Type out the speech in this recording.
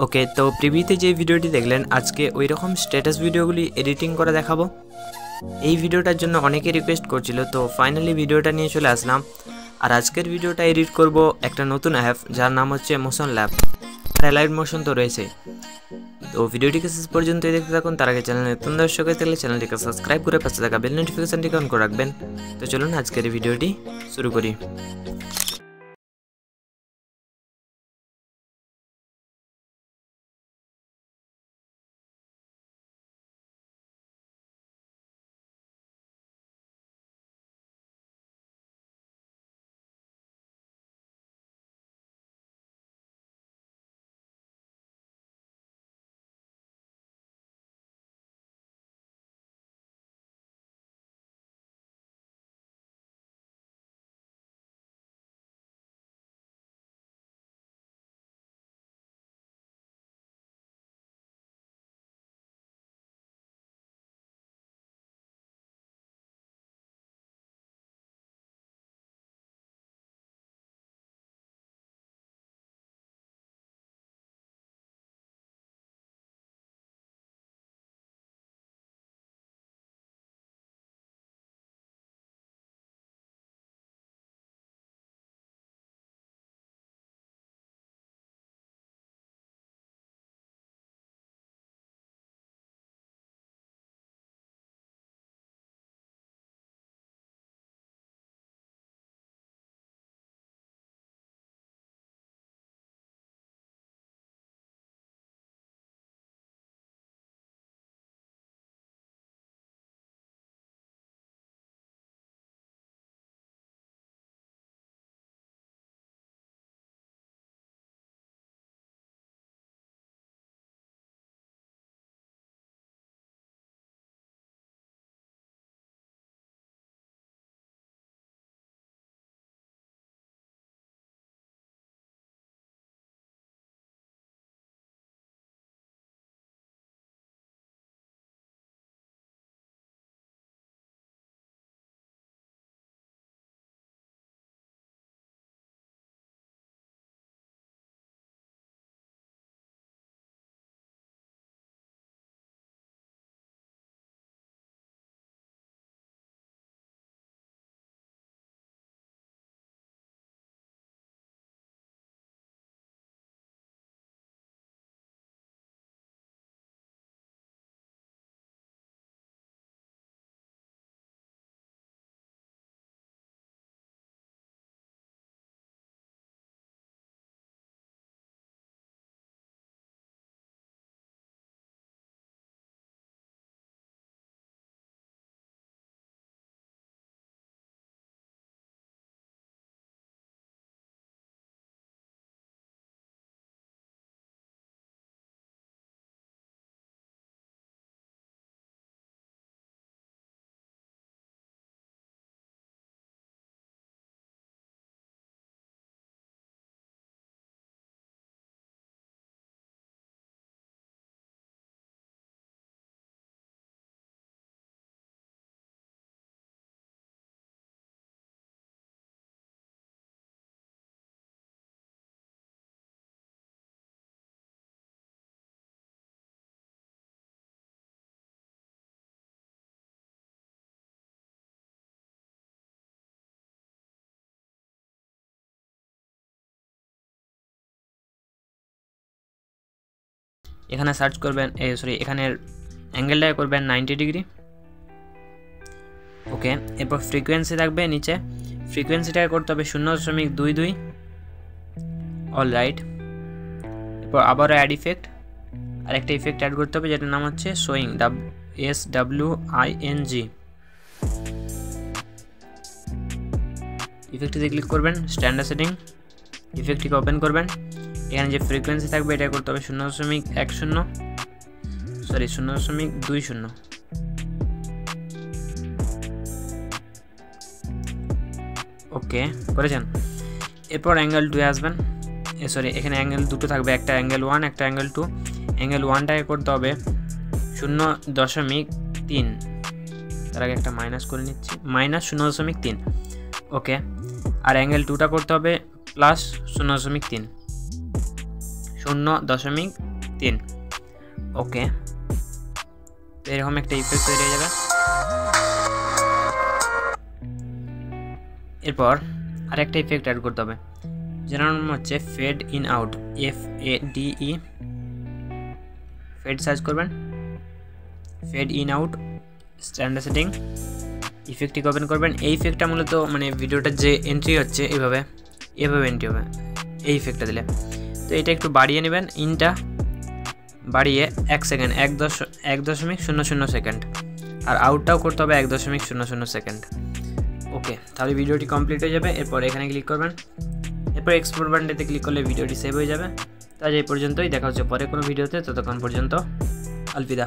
ওকে, তো প্রিভিউতে যে ভিডিওটি দেখলেন আজকে ওই রকম স্ট্যাটাস ভিডিওগুলি এডিটিং করে দেখাবো। এই ভিডিওটার জন্য অনেকে রিকোয়েস্ট করছিল, তো ফাইনালি ভিডিওটা নিয়ে চলে আসলাম। আর আজকের ভিডিওটা এডিট করব একটা নতুন অ্যাপ যার নাম হচ্ছে মোশন ল্যাব। আর অ্যালাইড মোশন তো রয়েছে। তো ভিডিওটিকে শেষ পর্যন্ত দেখতে থাকুন। তার আগে চ্যানেলে নতুন দর্শক হয়ে থাকলে চ্যানেলটিকে সাবস্ক্রাইব করে পাশে থাকা বেল নোটিফিকেশনটিকে অন করে রাখবেন। তো চলুন আজকের ভিডিওটি শুরু করি। এখানে সার্চ করবেন, এখানে অ্যাঙ্গেলটা করবেন 90 ডিগ্রি। ওকে, এরপর ফ্রিকোয়েন্সি থাকবে নিচে, ফ্রিকোয়েন্সিটাকে করতে হবে 0.22। অলরাইট, এরপর আবারও অ্যাড ইফেক্ট, আর একটা ইফেক্ট অ্যাড করতে হবে যেটার নাম হচ্ছে শোয়িং, SWING। ইফেক্টটিতে ক্লিক করবেন, স্ট্যান্ডার্ড সেটিং, ইফেক্টটিকে ওপেন করবেন। এখানে যে ফ্রিকোয়েন্সি থাকবে এটা করতে হবে 0.20। ওকে করেছেন। এরপর অ্যাঙ্গেল 2 আসবেন, এখানে অ্যাঙ্গেল দুটো থাকবে, একটা অ্যাঙ্গেল 1 একটা অ্যাঙ্গেল 2। অ্যাঙ্গেল 1টাকে করতে হবে 0.3। তার আগে একটা মাইনাস করে নিচ্ছি, -0.3। ওকে, আর অ্যাঙ্গেল 2টা করতে হবে +0.3। 3। ওকে, তো এরকম একটা ইফেক্ট তৈরি হয়ে যাবে। এরপর আরেকটা ইফেক্ট অ্যাড করতে হবে, যেটার নাম হচ্ছে fade in out, FADE, fade search করবেন, fade in out, standard setting, ইফেক্টটিকে ওপেন করবেন। এই ইফেক্টটা মূলত মানে ভিডিওটার যে এন্ট্রি হচ্ছে এভাবে এন্ট্রি হবে এই ইফেক্টটা দিলে। তো এটা একটু বাড়িয়ে নেবেন, ইনটা বাড়িয়ে 1 সেকেন্ড, 1.00 সেকেন্ড, আর আউটটাও করতে হবে 1.00 সেকেন্ড। ওকে, তাহলে ভিডিওটি কমপ্লিট হয়ে যাবে। এরপর এখানে ক্লিক করবেন, এরপর এক্সপোর্ট বাটনটিতে ক্লিক করলে ভিডিওটি সেভ হয়ে যাবে। তো আজ এই পর্যন্তই, দেখা হচ্ছে পরে কোনো ভিডিওতে, ততক্ষণ পর্যন্ত আলবিদা।